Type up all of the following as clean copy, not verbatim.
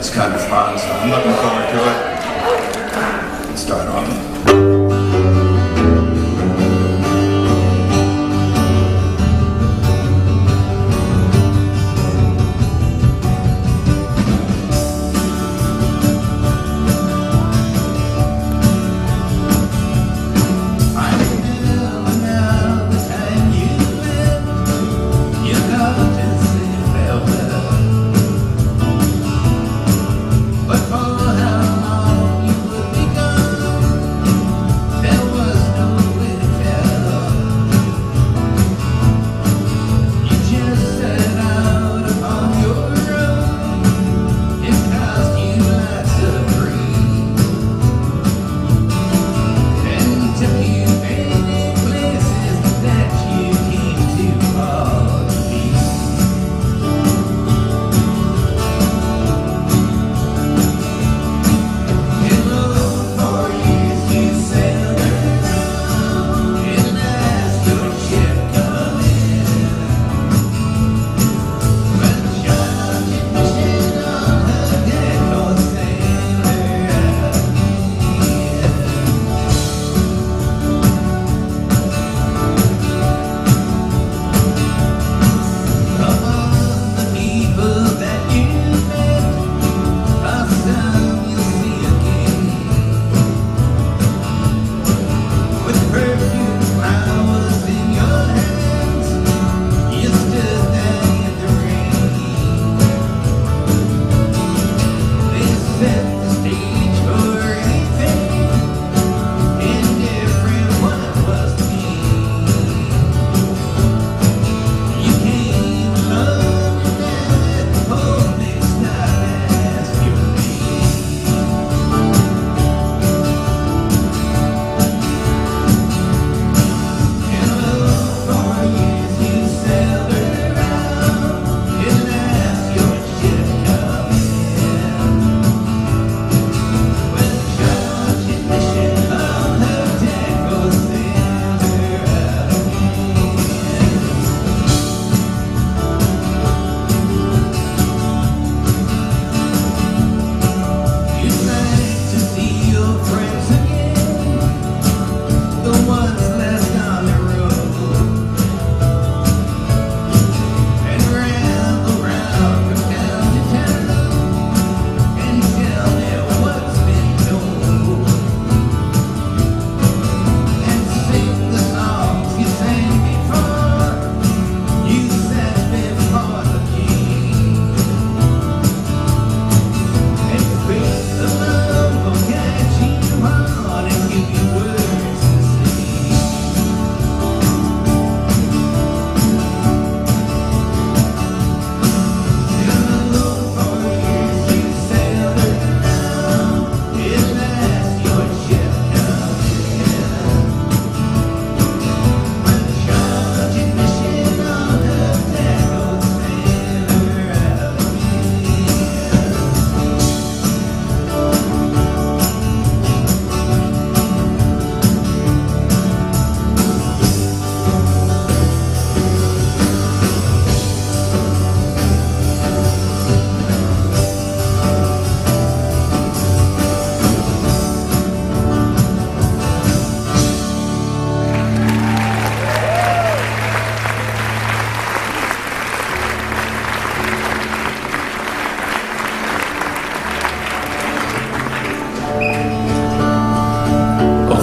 It's kind of fun, so I'm looking forward to it. Let's start off.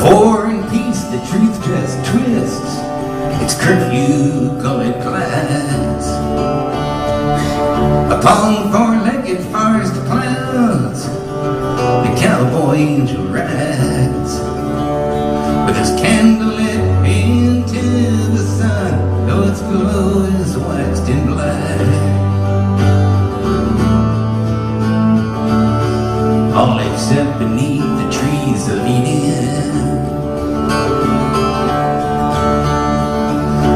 War and peace, the truth just twists. It's curfew, colored glass. Upon four-legged forest clouds, the cowboy angel rides, with his candle lit into the sun, though its glow is waxed in black. All except beneath the trees of Eden.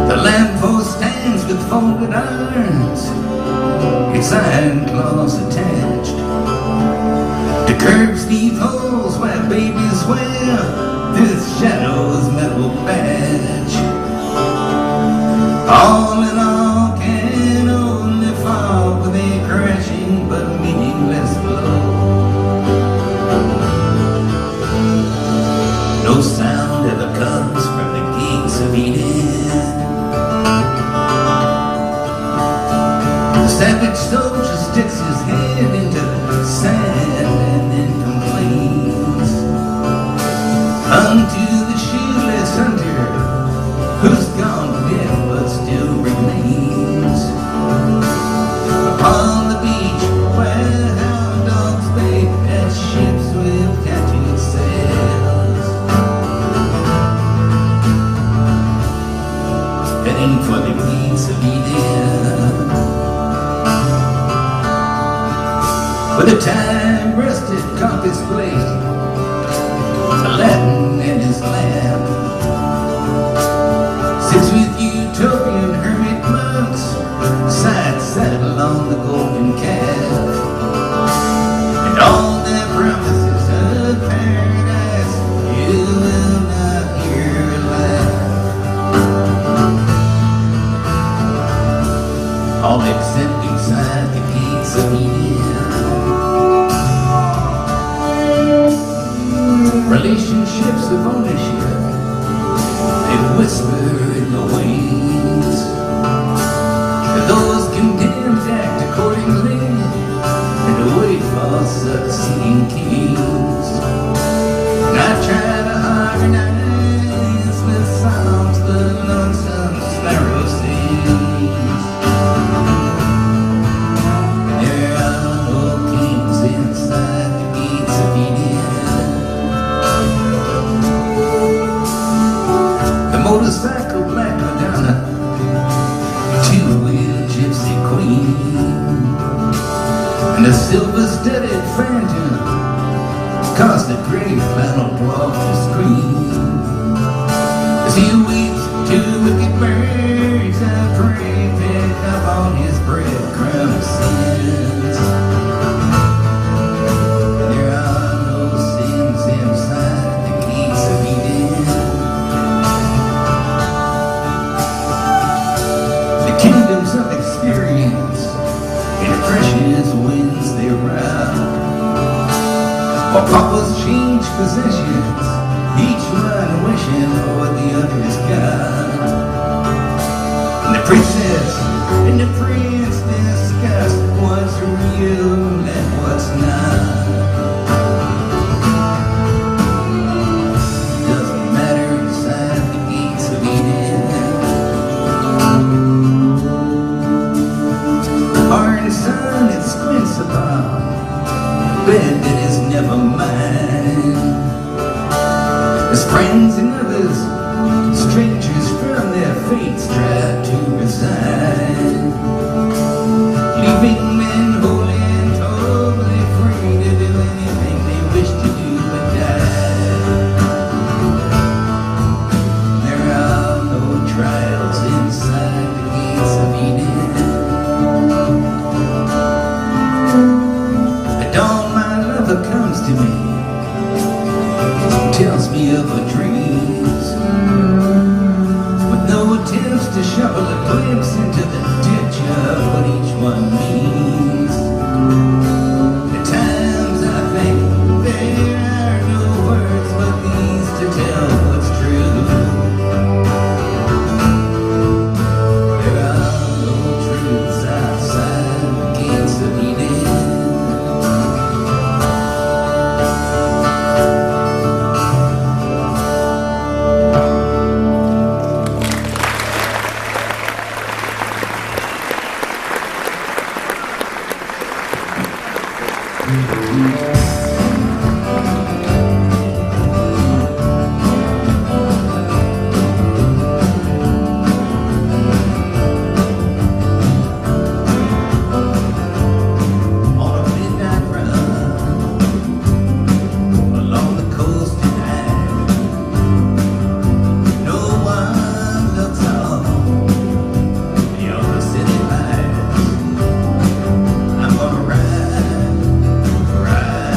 The lamppost stands with folded arms, its iron claws attached to curb steep holes where babies wear this shadow's metal badge. All in all can only fall with a crashing but meaningless blow. savage soldier sticks his head into the sand and then complains unto the shoeless hunter who's gone dead but still remains upon the beach where hound dogs bait at ships with tattooed sails, heading for the gates of Eden, with a time-rusted compass blade, Aladdin and his lamp, sits with utopian hermit monks, side saddle on the golden calf, and all their promises of paradise you will not hear alive, all except inside the gates of Eden. Relationships of ownership, they whisper in the wings, and those condemned act accordingly and await for succeeding kings. And I try to harmonize with songs the lonesome sparrow sings. There are no kings inside the gates of Eden. Motorcycle black Madonna, two-wheel gypsy queen, and a silver-studded phantom caused the gray flannel dwarf to scream as he waits to wicked birds of prey pick up on his breadcrumb sins. There are no sins inside the gates of Eden. Kingdoms of experience in precious winds they ride, while paupers change possessions, each one wishing for the other's god. And the princess and the prince discuss what's real and what's not. Doesn't matter inside the gates of Eden. Iron sun it squints upon bed that is never mine, as friends and others, strangers from their fates, try to resign, leaving men wholly and totally free to do anything they wish to do but die. There are no trials inside the gates of Eden. At dawn my lover comes to me, tells me of her dreams, with no attempts to shovel a glimpse into the ditch of what each one means. At times I think there are no words but these to tell what's true. There are no truths outside the gates of Eden. On a midnight run along the coast tonight, no one looks on beyond the city lights. I'm gonna ride, ride.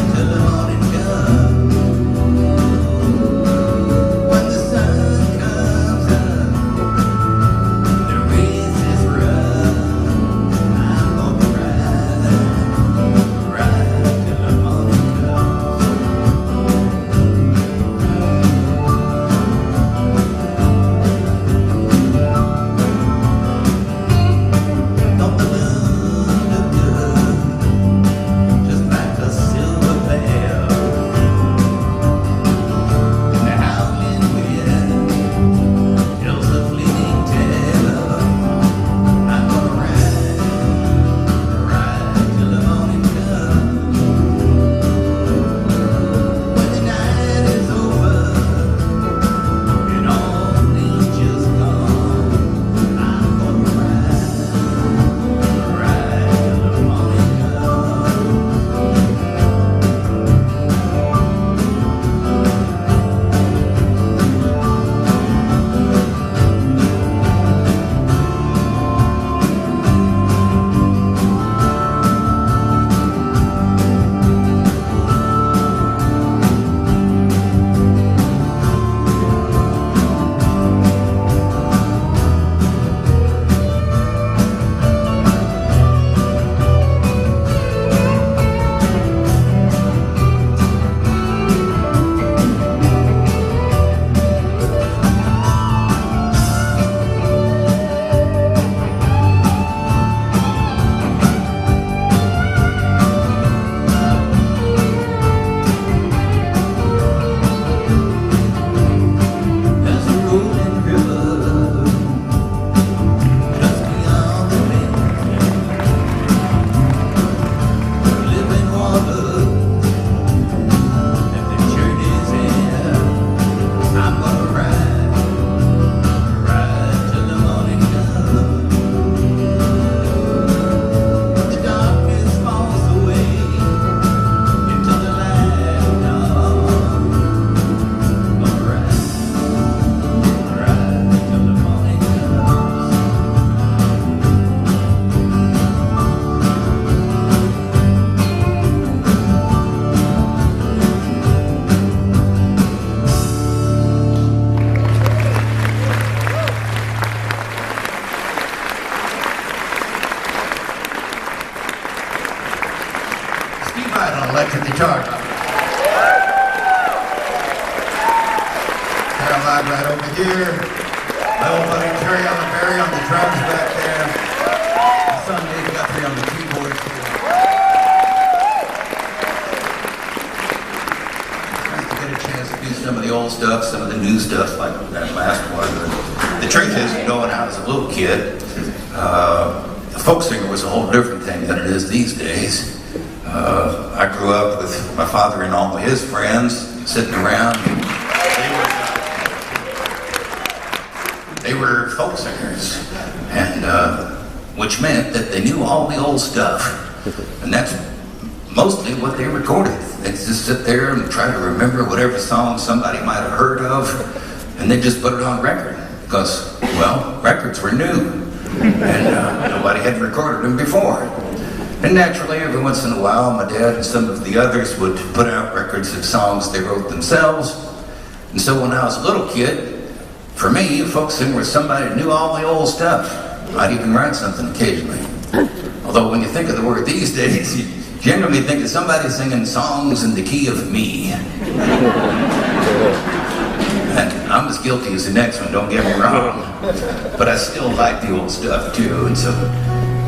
electric guitar. Caroline right over here. My old buddy Terry on the Barry on the drums back there. My son Dave Guthrie on the keyboard. Nice to get a chance to do some of the old stuff, some of the new stuff like that last one. The truth is, when I was a little kid, the folk singer was a whole different thing than it is these days. I grew up with my father and all of his friends sitting around. They were folk singers, and which meant that they knew all the old stuff, and that's mostly what they recorded. They'd just sit there and try to remember whatever song somebody might have heard of, and they'd just put it on record because, well, records were new, and nobody had recorded them before. And naturally, every once in a while, my dad and some of the others would put out records of songs they wrote themselves. And so when I was a little kid, for me, a folk singer was somebody who knew all the old stuff. I'd even write something occasionally. Although when you think of the word these days, you generally think of somebody singing songs in the key of me. And I'm as guilty as the next one, don't get me wrong. But I still like the old stuff too, and so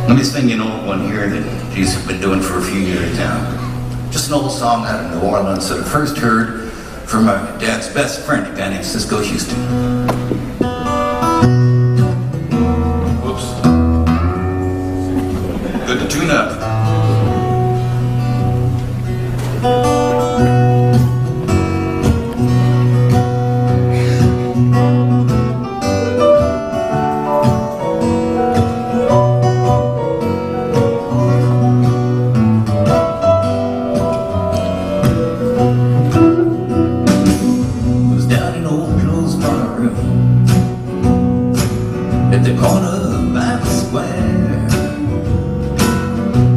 let me sing you an old one here that Jesus has been doing for a few years now. Just an old song out of New Orleans that I first heard from my dad's best friend, a guy named Cisco Houston. Whoops. Good to tune up. At the corner by the square,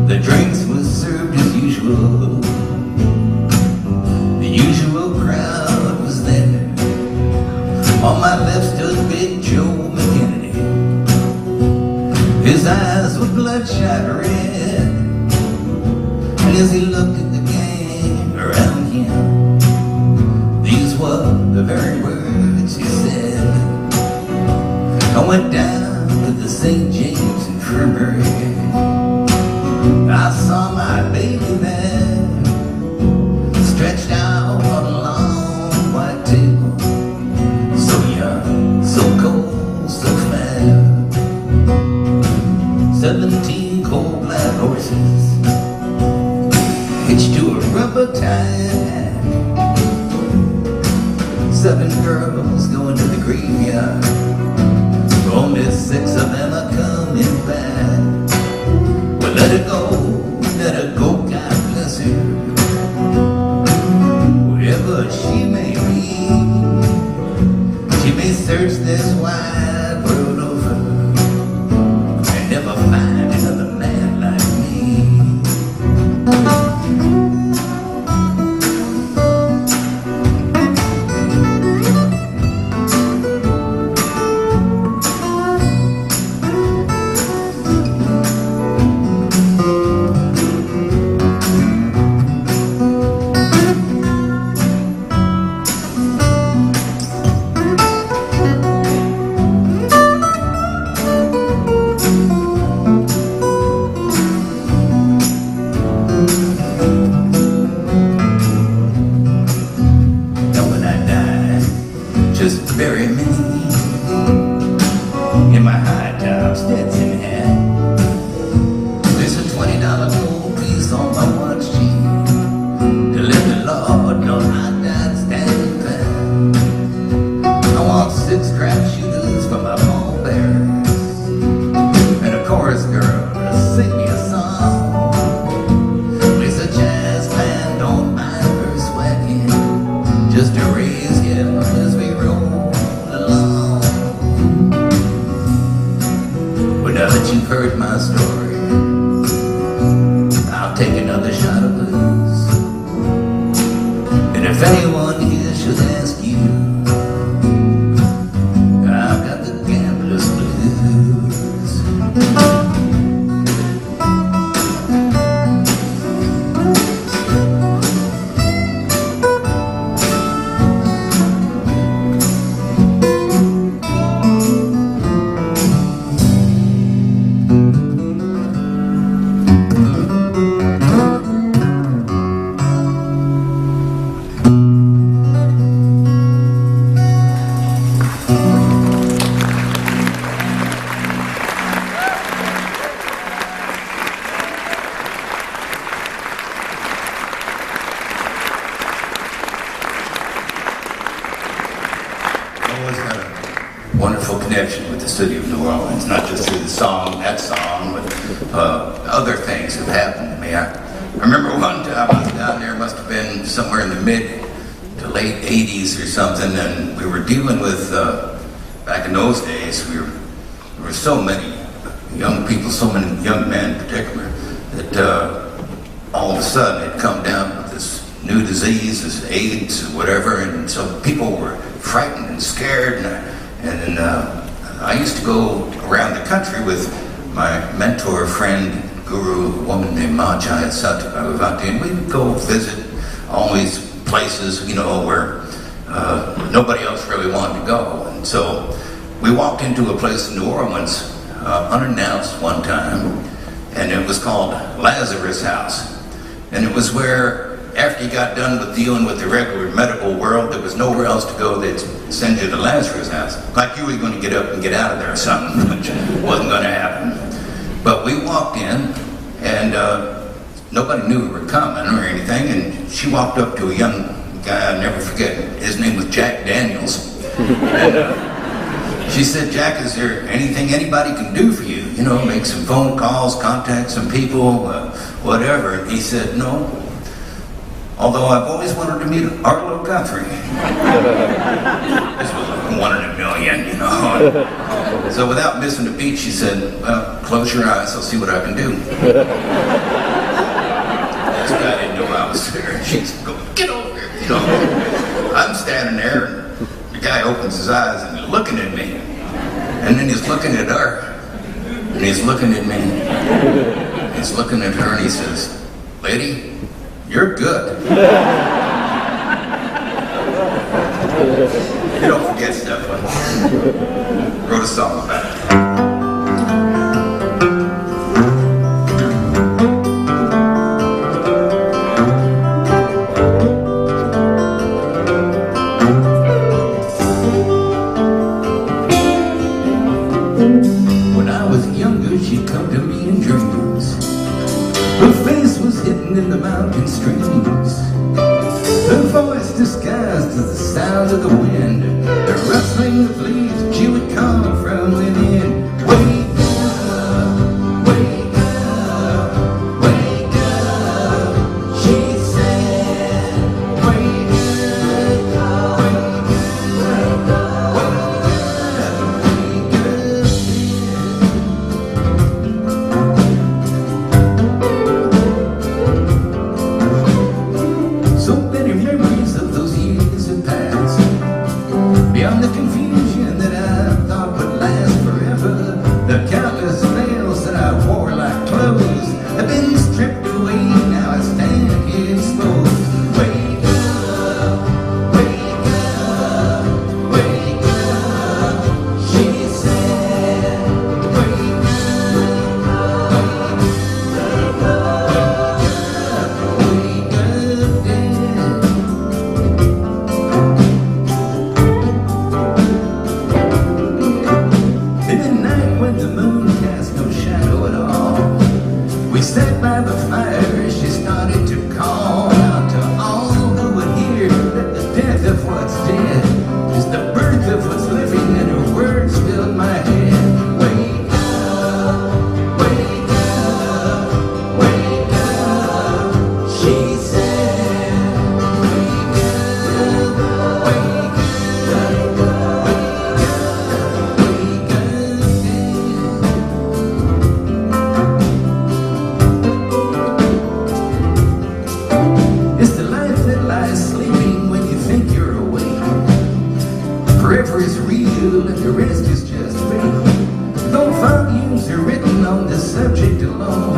the drinks were served as usual. The usual crowd was there. On my left stood Big Joe McKennedy. His eyes were bloodshot red, and as he looked at the gang around him, these were the very words he said. I went down to the St. James Infirmary. I saw my baby there, stretched out on a long white table. So young, so cold, so fair. 17 cold black horses hitched to a rubber tire. 7 girls going to the graveyard. Only 6 of them are coming back. Well, let her go, God bless her. Wherever she may be, she may search this wide world over and never find another man like me. Just bury me in my high top Stetson hat. There's a $20 gold piece on my watch chain to let the Lord know I died standing pat. I want 6 crap shooters for my pallbearers and a chorus girl to sing me a song. There's a jazz band, don't mind her swagging, just to raise hell as we roll along. Well, now that you've heard my story, I'll take another shot of blues. And if anyone here should ask you, I've got the gambler's blues. city of New Orleans, not just through that song, but other things have happened to me. I remember one time I was down there, must have been somewhere in the mid to late 80s or something, and we were dealing with, back in those days, there were so many young people, so many young men in particular, that all of a sudden it come down with this new disease, this AIDS or whatever, and so people were frightened and scared, and I used to go around the country with my mentor, friend, guru, a woman named Majai Satyabhavati, and we'd go visit all these places, you know, where nobody else really wanted to go. And so we walked into a place in New Orleans, unannounced one time, and it was called Lazarus House. And it was where, after you got done with dealing with the regular medical world, there was nowhere else to go. They'd send you to Lazarus House. Like you were going to get up and get out of there or something, which wasn't going to happen. But we walked in, and nobody knew we were coming or anything, and she walked up to a young guy, I'll never forget, his name was Jack Daniels. And she said, "Jack, is there anything anybody can do for you? You know, make some phone calls, contact some people, whatever." And he said, "No, although I've always wanted to meet Arlo Guthrie." This was like 1 in a million, you know. So without missing a beat, she said, "Well, close your eyes, I'll see what I can do." This guy didn't know I was there. She's going, "Get over here," you know. I'm standing there, and the guy opens his eyes and he's looking at me. And then he's looking at her. And he's looking at me. He's looking at her and he says, "Lady, you're good." You don't forget stuff like that. Wrote a song about it. When I was younger, she'd come to me in dreams. Her face was hidden in the mountain streams. Her voice disguised as the sound of the wind. The rustling of leaves, she would come from within. Wake up, wake up, wake up, she said. Wake up, wake up, wake up, wake up. So many memories of those years have passed, beyond the confusion that I thought would last forever. The countless veils that I wore like clothes have been stripped away. Now I stand here exposed. Wake up, wake up, wake up, she said. Wake up, wake up, wake up, yeah. In the night when the moon cast no shadow at all, we sat by the fire. She started to call out to all who would hear that the death of what's dead is the birth of what's living, and her words filled my head. Wake up, wake up, wake up, she said. Wake up, wake up, wake up, it's the life that lies sleeping when you think you're awake. Forever is real and the rest is just fake. Though volumes are written on the subject alone,